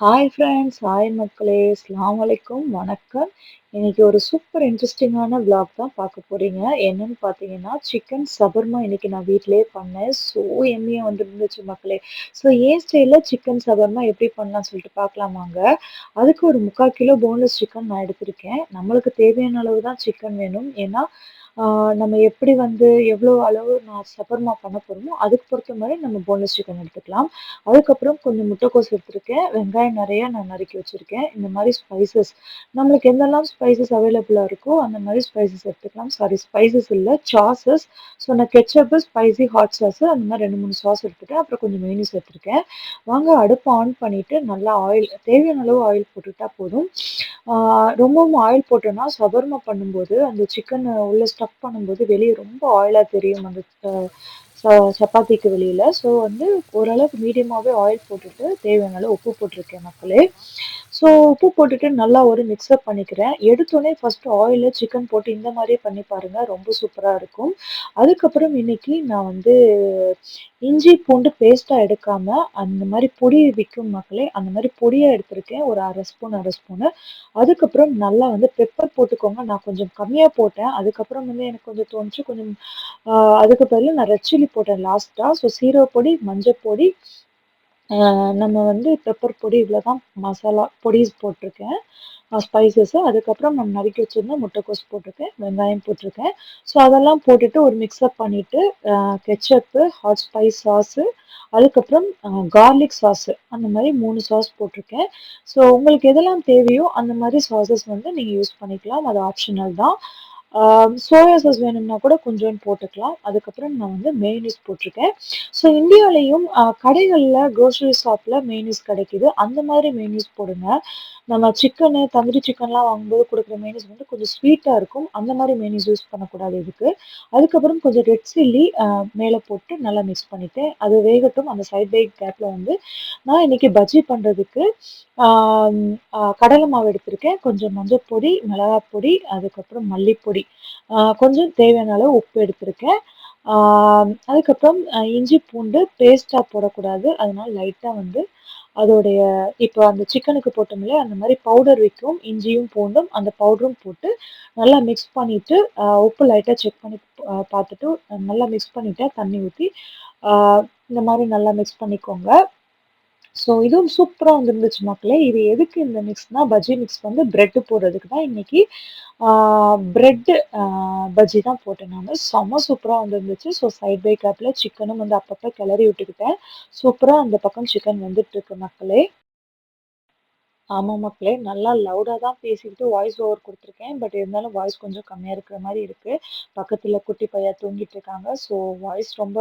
Hi friends, hi மக்களே, அஸ்ஸலாமு அலைக்கும், வணக்கம். இன்னைக்கு ஒரு சூப்பர் இன்ட்ரெஸ்டிங்கான vlog தான் பார்க்க போறீங்க. என்னன்னு பார்த்தீங்கன்னா, சிக்கன் சவர்மா இன்னைக்கு நான் வீட்டிலேயே பண்ணேன். ஸோ எம்மியா வந்துருந்துச்சு மக்களே. ஸோ என் ஸ்டைலில் சிக்கன் சவர்மா எப்படி பண்ணலாம்னு சொல்லிட்டு பார்க்கலாம் வாங்க. அதுக்கு ஒரு 3/4 கிலோ போன்லெஸ் சிக்கன் நான் எடுத்திருக்கேன். நம்மளுக்கு தேவையான அளவு தான் சிக்கன் வேணும். ஏன்னா நம்ம எப்படி வந்து எவ்வளோ அளவு நான் சவர்மா பண்ண போகிறோமோ அதுக்கு பொறுத்த மாதிரி நம்ம போன்லெஸ் சிக்கன் எடுத்துக்கலாம். அதுக்கப்புறம் கொஞ்சம் முட்டைக்கோஸ் எடுத்திருக்கேன். வெங்காயம் நிறையா நான் நறுக்கி வச்சுருக்கேன். இந்த மாதிரி ஸ்பைசஸ் நம்மளுக்கு என்னெல்லாம் ஸ்பைசஸ் அவைலபிளாக இருக்கோ அந்த மாதிரி ஸ்பைசஸ் எடுத்துக்கலாம். சாரி, ஸ்பைசஸ் இல்லை, சாஸஸ். ஸோ நான் கெச்சப்பு, ஸ்பைசி ஹாட் சாஸு அந்த மாதிரி 2 3 சாஸ் எடுத்துட்டேன். அப்புறம் கொஞ்சம் மெயூனிஸ் எடுத்திருக்கேன். வாங்க அடுப்பை ஆன் பண்ணிவிட்டு நல்லா ஆயில், தேவையான அளவு ஆயில் போட்டுட்டா போதும். ரொம்பவும் ஆயில் போட்டோன்னா சவர்மா பண்ணும்போது அந்த சிக்கன் உள்ளே ஸ்டஃப் பண்ணும்போது வெளியே ரொம்ப ஆயிலாக தெரியும் அந்த சப்பாத்திக்கு வெளியில். ஸோ வந்து ஓரளவுக்கு மீடியமாகவே ஆயில் போட்டுட்டு தேவையான அளவு உப்பு போட்டிருக்கேன் மக்களே. ஸோ உப்பு போட்டுட்டு நல்லா ஒரு மிக்ஸ்அப் பண்ணிக்கிறேன். எடுத்தோடனே ஃபஸ்ட்டு ஆயிலில் சிக்கன் போட்டு இந்த மாதிரியே பண்ணி பாருங்கள், ரொம்ப சூப்பராக இருக்கும். அதுக்கப்புறம் இன்னைக்கு நான் வந்து இஞ்சி பூண்டு பேஸ்ட்டாக எடுக்காமல் அந்த மாதிரி பொடி விற்கும் மக்களே, அந்த மாதிரி பொடியாக எடுத்திருக்கேன். ஒரு அரை ஸ்பூனு. அதுக்கப்புறம் நல்லா வந்து பெப்பர் போட்டுக்கோங்க. நான் கொஞ்சம் கம்மியாக போட்டேன். அதுக்கப்புறம் வந்து எனக்கு கொஞ்சம் தோணுச்சு கொஞ்சம் அதுக்கு பதிலா நான் ரெட் சில்லி போட்டேன் லாஸ்ட்டாக. ஸோ சீரகப்பொடி, மஞ்சப்பொடி, நம்ம வந்து பெப்பர் பொடி, இவ்வளோ தான் மசாலா பொடிஸ் போட்டிருக்கேன். ஸ்பைசஸ்ஸு. அதுக்கப்புறம் நம்ம நறுக்கி வச்சுருந்த முட்டைக்கோஸ் போட்டிருக்கேன், வெங்காயம் போட்டிருக்கேன். ஸோ அதெல்லாம் போட்டுட்டு ஒரு மிக்ஸ்அப் பண்ணிவிட்டு கெச்சப்பு, ஹாட் ஸ்பைஸ் சாஸு, அதுக்கப்புறம் கார்லிக் சாஸு, அந்த மாதிரி 3 சாஸ் போட்டிருக்கேன். ஸோ உங்களுக்கு எதெல்லாம் தேவையோ அந்த மாதிரி சாஸஸ் வந்து நீங்கள் யூஸ் பண்ணிக்கலாம். அது ஆப்ஷனல் தான். சோயா சாஸ் வேணும்னா கூட கொஞ்சோண்டு போட்டுக்கலாம். அதுக்கப்புறம் நான் வந்து மேயோனீஸ் போட்டிருக்கேன். ஸோ இந்தியாவிலையும் கடைகளில் க்ரோசரி ஷாப்பில் மேயோனீஸ் கிடைக்குது. அந்த மாதிரி மேயோனீஸ் போடுங்க. நம்ம சிக்கனு, தந்தூரி சிக்கன்லாம் வாங்கும்போது கொடுக்குற மேயோனீஸ் வந்து கொஞ்சம் ஸ்வீட்டாக இருக்கும். அந்த மாதிரி மேயோனீஸ் யூஸ் பண்ணக்கூடாது இதுக்கு. அதுக்கப்புறம் கொஞ்சம் ரெட் சில்லி மேலே போட்டு நல்லா மிக்ஸ் பண்ணிட்டேன். அது வேகட்டும். அந்த சைட் பை கேப்பில் வந்து நான் இன்னைக்கு பஜ்ஜி பண்ணுறதுக்கு கடலை மாவு எடுத்திருக்கேன். கொஞ்சம் மஞ்சப்பொடி, மிளகாப்பொடி, அதுக்கப்புறம் மல்லிப்பொடி, கொஞ்சம் தேவையான அளவு உப்பு எடுத்திருக்கேன். அதுக்கப்புறம் இஞ்சி பூண்டு பேஸ்ட்டாக போடக்கூடாது. அதனால லைட்டாக வந்து அதோடைய இப்போ அந்த சிக்கனுக்கு போட்டோம் இல்லையா, அந்த மாதிரி பவுடர் விக்கும். இஞ்சியும் பூண்டும் அந்த பவுடரும் போட்டு நல்லா மிக்ஸ் பண்ணிவிட்டு உப்பு லைட்டாக செக் பண்ணி பார்த்துட்டு நல்லா மிக்ஸ் பண்ணிவிட்டேன் தண்ணி ஊற்றி. இந்த மாதிரி நல்லா மிக்ஸ் பண்ணிக்கோங்க. ஸோ இதுவும் சூப்பராக வந்துருந்துச்சு மக்களே. இது எதுக்கு இந்த மிக்ஸ்னா, பஜ்ஜி மிக்ஸ் வந்து பிரெட்டு போடுறதுக்கு தான் இன்னைக்கு. பிரெட்டு பஜ்ஜி தான் போட்டேன் நான். செம்ம சூப்பராக வந்துருந்துச்சு. ஸோ சைட் பை கேப்பில் சிக்கனும் வந்து அப்பப்போ கிளறி விட்டுக்கிட்டேன். சூப்பராக அந்த பக்கம் சிக்கன் வெந்துட்டுருக்கு மக்களே. ஆமா மக்களே. நல்லா லவுடா தான் பேசிக்கிட்டு வாய்ஸ் ஓவர் குடுத்துருக்கேன். பட் இருந்தாலும் வாய்ஸ் கொஞ்சம் கம்மியா இருக்கிற மாரி இருக்கு. பக்கத்துல குட்டி பையன் தூங்கிட்டு இருக்காங்க. ஸோ வாய்ஸ் ரொம்ப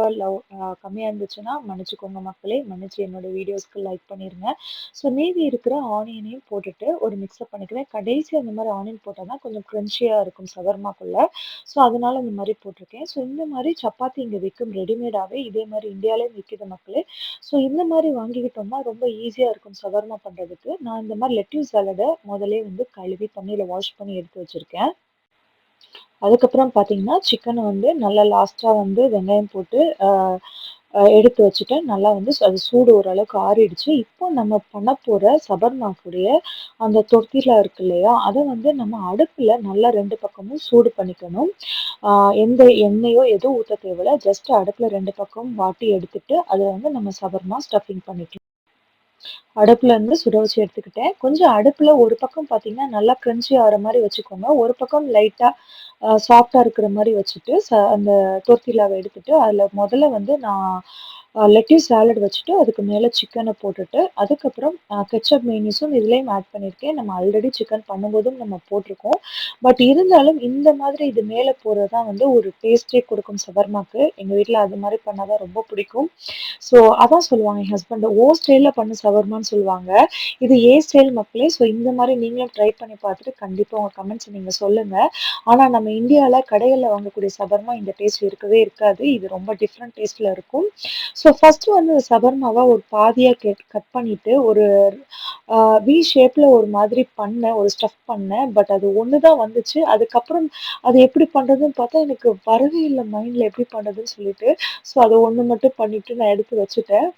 கம்மியா இருந்துச்சுன்னா மன்னிச்சுக்கோங்க மக்களே. மன்னிச்சு என்னோட வீடியோஸ்க்கு லைக் பண்ணிருங்க. ஸோ மீதி இருக்கிற ஆனியனையும் போட்டுட்டு ஒரு மிக்ஸ்அப் பண்ணிக்கிறேன். கடைசி அந்த மாரி ஆனியன் போட்டா தான் கொஞ்சம் கிரன்ச்சியா இருக்கும் ஷவர்மாக்குள்ள. ஸோ அதனால இந்த மாரி போட்டிருக்கேன். ஸோ இந்த மாரி சப்பாத்தி இங்க விக்கும் ரெடிமேடாவே. இதே மாரி இந்தியாலயும் விக்குது மக்களே. ஸோ இந்த மாரி வாங்கிக்கிட்டோம்னா ரொம்ப ஈஸியா இருக்கும் ஷவர்மா பண்றதுக்கு. நான் இந்த மாரி லெட்யூஸ் சாலட முதல்லயே வந்து கழுவி தண்ணீல வாஷ் பண்ணி எடுத்து வச்சிருக்கேன். அதுக்கப்புறம் பார்த்தீங்கன்னா, சிக்கன வந்து நல்லா லாஸ்ட்டா வந்து வெங்காயம் போட்டு அ அ எடுத்து வச்சுட்டேன். நல்லா வந்து அது சூடு ஓரளவுக்கு ஆறிடுச்சு. இப்போ நம்ம பண்ண போற சபர்மாக்குடைய அந்த தொர்த்திலா இருக்கு இல்லையா, அத வந்து நம்ம அடுப்புல நல்லா 2 பக்கமும் சூடு பண்ணிக்கணும். ஆ எந்த எண்ணெயோ எதுவும் ஊத்த தேவையில்ல. ஜஸ்ட் அடுப்புல 2 பக்கமும் வாட்டி எடுத்துட்டு, அத வந்து நம்ம சவர்மா ஸ்டஃபிங் பண்ணிக்கலாம். அடுப்புல இருந்து சுட வச்சு எடுத்துக்கிட்டேன். கொஞ்சம் அடுப்புல ஒரு பக்கம் பார்த்தீங்கன்னா, நல்லா கிரன்ச்சி ஆகுற மாரி வச்சுக்கோங்க. ஒரு பக்கம் லைட்டா சாஃப்ட்டா இருக்கிற மாரி வச்சுட்டு, அந்த டோர்ட்டிலாவ எடுத்துட்டு, அதில முதல்ல வந்து நான் லெட்யூஸ் சாலட் வச்சுட்டு, அதுக்கு மேல சிக்கன போட்டுட்டு, அதுக்கப்புறம் கெட்சப் மெயோனீஸும் இதுலயும் ஆட் பண்ணியிருக்கேன். நம்ம ஆல்ரெடி சிக்கன் பண்ணும்போதும் நம்ம போட்டிருக்கோம். பட் இருந்தாலும் இந்த மாதிரி இது மேல போடுறது தான் வந்து ஒரு டேஸ்ட்டே குடுக்கும் ஷவர்மாக்கு. எங்க வீட்ல அது மாரி பண்ணா தான் ரொம்ப பிடிக்கும். ஸோ அதான் சொல்லுவாங்க என் ஹஸ்பண்ட், "உன் ஸ்டைல்ல பண்ணு ஷவர்மான்னு" சொல்லுவாங்க. இது என் ஸ்டைல் மக்களே. ஸோ இந்த மாரி நீங்களும் ட்ரை பண்ணி பார்த்துட்டு கண்டிப்பா உங்க கமெண்ட்ஸ நீங்க சொல்லுங்க. ஆனா நம்ம இந்தியால கடைகள்ல வாங்கக்கூடிய ஷவர்மா இந்த டேஸ்ட் இருக்கவே இருக்காது. இது ரொம்ப டிஃப்ரெண்ட் டேஸ்ட்ல இருக்கும். ஸோ ஃபர்ஸ்ட்டு வந்து அந்த சபர்மாவ ஒரு பாதியா கட் பண்ணிட்டு ஒரு வி ஷேப்ல ஒரு மாதிரி பண்ணேன். ஒரு ஸ்டஃப் பண்ணேன். பட் அது ஒண்ணு தான் வந்துச்சு. அதுக்கப்புறம் அது எப்படி பண்றதுன்னு பார்த்தா, எனக்கு வரவே இல்ல மைண்ட்ல எப்படி பண்றதுன்னு சொல்லிட்டு. ஸோ அது ஒண்ணு மட்டும் பண்ணிட்டு நான் எடுத்து வச்சுட்டேன்.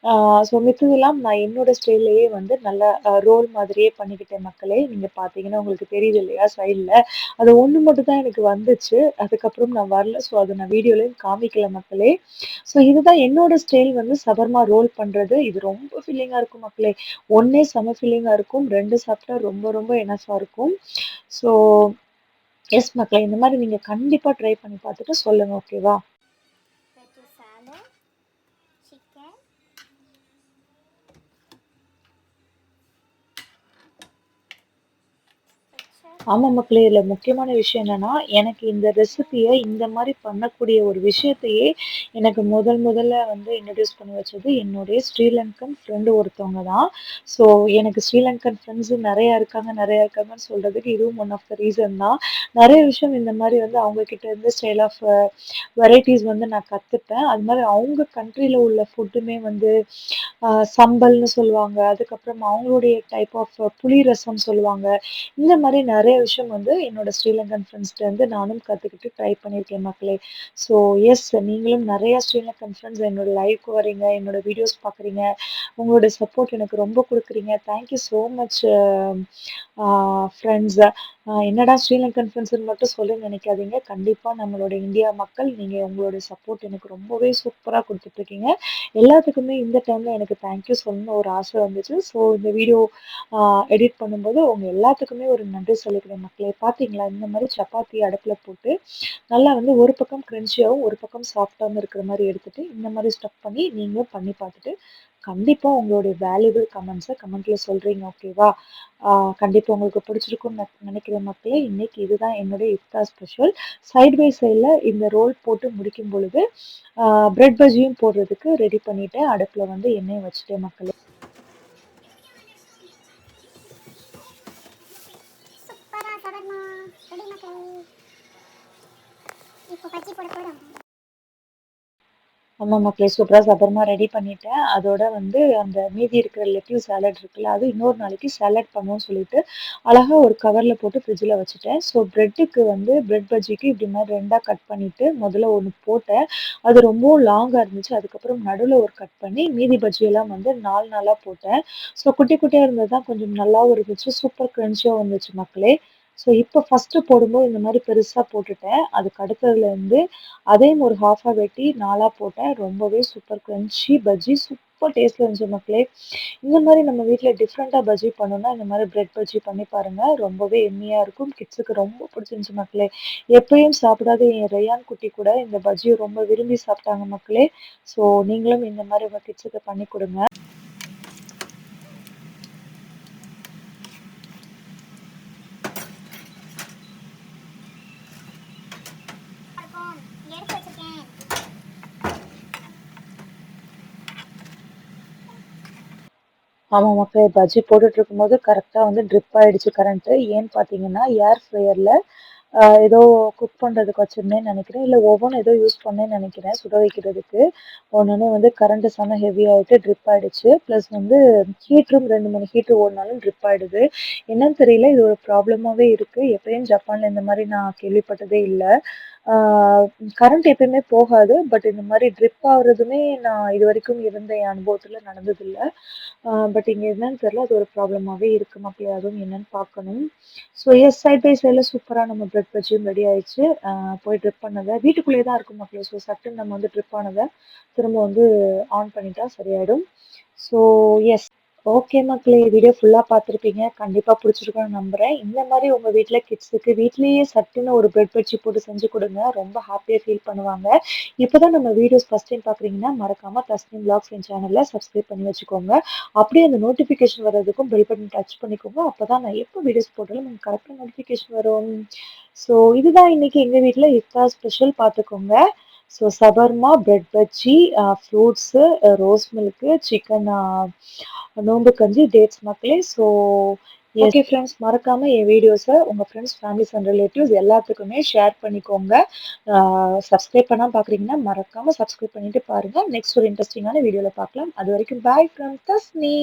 ஆ ஸோ மித்ததெல்லாம் நான் என்னோட ஸ்டைல்லயே வந்து நல்லா ரோல் மாதிரியே பண்ணிக்கிட்டேன் மக்களே. நீங்க பார்த்தீங்கன்னா உங்களுக்கு தெரியுது இல்லையா சைட்ல. அது ஒண்ணு மட்டும் தான் எனக்கு வந்துச்சு. அதுக்கப்புறம் நான் வரல. ஸோ அத நான் வீடியோலயும் காமிக்கல மக்களே. ஸோ இதுதான் என்னோட ஸ்டைல் வந்து சவர்மா ரோல் பண்றது. இது ரொம்ப ஃபில்லிங்கா இருக்கும் மக்களே. 1 செம ஃபில்லிங்கா இருக்கும். 2 சாப்பிட்டா ரொம்ப ரொம்ப எனஃபா இருக்கும். ஸோ எஸ் மக்களே இந்த மாரி நீங்க கண்டிப்பா ட்ரை பண்ணி பார்த்துட்டு சொல்லுங்க. ஓகேவா? Lettuce salad, chicken, ketchup. ஆமா மக்களே. இதுல முக்கியமான விஷயம் என்னன்னா, எனக்கு இந்த ரெசிபிய இந்த மாரி பண்ணக்கூடிய ஒரு விஷயத்தையே எனக்கு முதல்ல வந்து இன்ட்ரோடியூஸ் பண்ணி வச்சது என்னுடைய ஸ்ரீலங்கன் ஃப்ரெண்ட் ஒருத்தவங்க தான். ஸோ எனக்கு ஸ்ரீலங்கன் ஃப்ரெண்ட்ஸ் நெறைய இருக்காங்கன்னு சொல்றதுக்கு இதுவும் ஒன் ஆஃப் த ரீசன் தான். நெறைய விஷயம் இந்த மாரி வந்து அவங்க கிட்ட இருந்து ஸ்டைல் ஆஃப் வெரைட்டீஸ் வந்து நான் கத்துப்பேன். அது மாரி அவங்க கண்ட்ரில உள்ள ஃபுட்டுமே வந்து சம்பல்னு சொல்லுவாங்க. அதுக்கப்புறம் அவங்களுடைய டைப் ஆஃப் புளி ரசம் சொல்லுவாங்க. இந்த மாரி நெறைய விஷயம் வந்து என்னோட ஸ்ரீலங்கன் ஃப்ரெண்ட்ஸ்ட்ட இருந்து நானும் கத்துக்கிட்டு ட்ரை பண்ணியிருக்கேன் மக்களே. ஸோ எஸ் நீங்களும் நெறைய ஸ்ரீலங்கன் ஃப்ரெண்ட்ஸ் என்னோட லைவ்க்கு வரீங்க, என்னோட வீடியோஸ் பார்க்குறீங்க. உங்களோட சப்போர்ட் எனக்கு ரொம்ப குடுக்குறீங்க. Thank you so much ah friends. என்னடா ஸ்ரீலங்கன் ஃப்ரெண்ட்ஸ்ன்னு மட்டும் சொல்ல நினைக்காதீங்க. கண்டிப்பா நம்மளோட இந்தியா மக்கள், நீங்க உங்களோட சப்போர்ட் எனக்கு ரொம்பவே சூப்பரா குடுத்துட்டுருக்கீங்க. எல்லாத்துக்குமே இந்த டைம்ல எனக்கு தேங்க் யூ சொல்லணும்னு ஒரு ஆசை வந்துச்சு. ஸோ இந்த வீடியோ எடிட் பண்ணும்போது உங்க எல்லாத்துக்குமே ஒரு நன்றி சொல்லிக்கிறேன் மக்களே. பார்த்தீங்களா? இந்த மாரி சப்பாத்தி அடுப்புல போட்டு நல்லா வந்து ஒரு பக்கம் கிரன்ச்சியாவும், ஒரு பக்கம் சாஃப்ட்டாவும் இருக்கிற மாரி எடுத்துட்டு, இந்த மாரி ஸ்டஃப் பண்ணி நீங்களும் பண்ணி பார்த்துட்டு, கண்டிப்பா உங்களுடைய வேல்யூபிள் கமெண்ட்ஸ கமெண்ட்ல சொல்றீங்க. ஓகேவா? கண்டிப்பா உங்களுக்கு பிடிச்சிருக்கும்னு நினைக்கிறேன் மக்களே. இன்னைக்கு இதுதான் என்னுடைய இஃப்தார் ஸ்பெஷல். சைட் பை சைட்ல இந்த ரோல் போட்டு முடிக்கும் பொழுது, பிரெட் பஜ்ஜியும் போடுறதுக்கு ரெடி பண்ணிட்டேன். அடுப்புல வந்து எண்ணெய வச்சுட்டேன் மக்களே. சூப்பரா சவர்மா ரெடி மக்களே. இப்போ பஜ்ஜி போட போறோம். ஆமா மக்களே சூப்பரா சபர்மா ரெடி பண்ணிட்டேன். அதோட வந்து அந்த மீதி இருக்கிற லெட்யூஸ் சாலட் இருக்குல்ல, அது இன்னொரு நாளைக்கு சாலட் பண்ணுவோம்னு சொல்லிட்டு, அழகா ஒரு கவர்ல போட்டு ஃப்ரிட்ஜ்ல வச்சுட்டேன். ஸோ பிரெட்டுக்கு வந்து பிரெட் பஜ்ஜிக்கு இப்படி மாரி 2ஆ கட் பண்ணிட்டு, முதல்ல ஒண்ணு போட்டேன். அது ரொம்பவும் லாங்கா இருந்துச்சு. அதுக்கப்புறம் நடுவுல ஒரு கட் பண்ணி, மீதி பஜ்ஜியெல்லாம் வந்து 4 நாளா போட்டேன். ஸோ குட்டி குட்டியா இருந்தது தான் கொஞ்சம் நல்லாவும் இருந்துச்சு. சூப்பர் கிரன்ச்சியாவும் வந்துச்சு மக்களே. ஸோ இப்போ ஃபர்ஸ்ட்டு போடும்போது இந்த மாரி பெருசா போட்டுட்டேன். அதுக்கு அடுத்ததுல இருந்து அதையும் ஒரு ஹாஃபா வெட்டி 4ஆ போட்டேன். ரொம்பவே சூப்பர் கிரன்ச்சி பஜ்ஜி சூப்பர் டேஸ்ட்ல இருந்துச்சு மக்களே. இந்த மாரி நம்ம வீட்ல டிஃப்ரெண்ட்டா பஜ்ஜி பண்ணோம்னா, இந்த மாரி பிரெட் பஜ்ஜி பண்ணி பாருங்க. ரொம்பவே எம்மியா இருக்கும். கிட்ஸுக்கு ரொம்ப பிடிச்சிருந்துச்சு மக்களே. எப்பயும் சாப்பிடாத என் ரேயான் குட்டி கூட இந்த பஜ்ஜிய ரொம்ப விரும்பி சாப்பிட்டாங்க மக்களே. ஸோ நீங்களும் இந்த மாரி உங்க கிட்ஸுக்கு பண்ணி குடுங்க. இருக்கும் எடுத்து வச்சிருக்கேன். ஆமா மக்களே பஜ்ஜி போட்டுட்டு இருக்கும்போது கரெக்ட்டா வந்து ட்ரிப் ஆயிடுச்சு கரண்ட்டு. ஏன்னு பார்த்தீங்கன்னா, ஏர் ஃப்ரையர்ல ஏதோ குக் பண்றதுக்கு வச்சிருந்தேன்னு நெனைக்கிறேன். இல்ல ஓவன் ஏதோ யூஸ் பண்ணேன்னு நெனைக்கிறேன் சுட வைக்கிறதுக்கு. உடனே வந்து கரண்ட் செம ஹெவி ஆயிட்டு ட்ரிப் ஆயிடுச்சு. ப்ளஸ் வந்து ஹீட்டரும் 2, 3 ஹீட்டர் ஓடுனாலும் ட்ரிப் ஆயிடுது. என்னன்னு தெரியல. இது ஒரு ப்ராப்ளமாவே இருக்கு. எப்பயும் ஜப்பான்ல இந்த மாரி நான் கேள்விப்பட்டதே இல்ல. ஆ கரண்ட் எப்பயுமே போகாது. பட் இந்த மாரி ட்ரிப் ஆவுறதுமே நான் இதுவரைக்கும் இருந்த என் அனுபவத்துல நடந்ததில்ல. பட் இங்க என்னன்னு தெரியல. அது ஒரு ப்ராப்ளமாவே இருக்கு மக்களே. அதுவும் என்னன்னு பார்க்கணும். ஸோ எஸ் சைட் பை சைட்ல சூப்பரா நம்ம பிரெட் பஜ்ஜியும் ரெடி ஆயிடுச்சு. போய் ட்ரிப் பண்ணத வீட்டுக்குள்ளேயே தான் இருக்கும் மக்களே. ஸோ சட்டுன்னு நம்ம வந்து ட்ரிப் ஆனத திரும்ப வந்து ஆன் பண்ணிட்டா சரியாயிடும். So yes. ஓகே மக்களே. வீடியோ ஃபுல்லா பார்த்துருப்பீங்க. கண்டிப்பா புடிச்சிருக்கும்னு நம்புறேன். இந்த மாரி உங்க வீட்ல கிட்ஸுக்கு வீட்லயே சட்டுன்னு ஒரு பிரெட் பஜ்ஜி போட்டு செஞ்சு குடுங்க. ரொம்ப ஹாப்பியா ஃபீல் பண்ணுவாங்க. இப்பதான் நம்ம வீடியோஸ் ஃபர்ஸ்ட் டைம் பார்க்குறீங்கன்னா, மறக்காம தஸ்னீம் விலாக்ஸ் என் சேனல சப்ஸ்கிரைப் பண்ணி வச்சுக்கோங்க. அப்படியே அந்த நோட்டிஃபிகேஷன் வர்றதுக்கும் பெல் பட்டன் டச் பண்ணிக்கோங்க. அப்பதான் நான் எப்போ வீடியோஸ் போட்டாலும் உங்களுக்கு கரெக்ட்டா நோட்டிஃபிகேஷன் வரும். ஸோ இதுதான் இன்னைக்கு எங்க வீட்ல இஃப்தார் ஸ்பெஷல் பார்த்துக்கோங்க. So shawarma, bread bajji, fruits, rose milk, chicken நோம்பு கஞ்சி, டேட்ஸ் மக்களே. ஸோ ஓகே ஃப்ரெண்ட்ஸ், மறக்காம என் வீடியோஸை உங்க ஃப்ரெண்ட்ஸ், ஃபேமிலிஸ் அண்ட் ரிலேட்டிவ்ஸ் எல்லாத்துக்குமே ஷேர் பண்ணிக்கோங்க. சப்ஸ்கிரைப் பண்ணாம பார்க்குறீங்கன்னா மறக்காம சப்ஸ்கிரைப் பண்ணிட்டு பாருங்க. நெக்ஸ்ட் ஒரு இன்ட்ரெஸ்டிங்கான வீடியோல பார்க்கலாம். அது வரைக்கும் பாய் ஃப்ரம் தஸ்னி.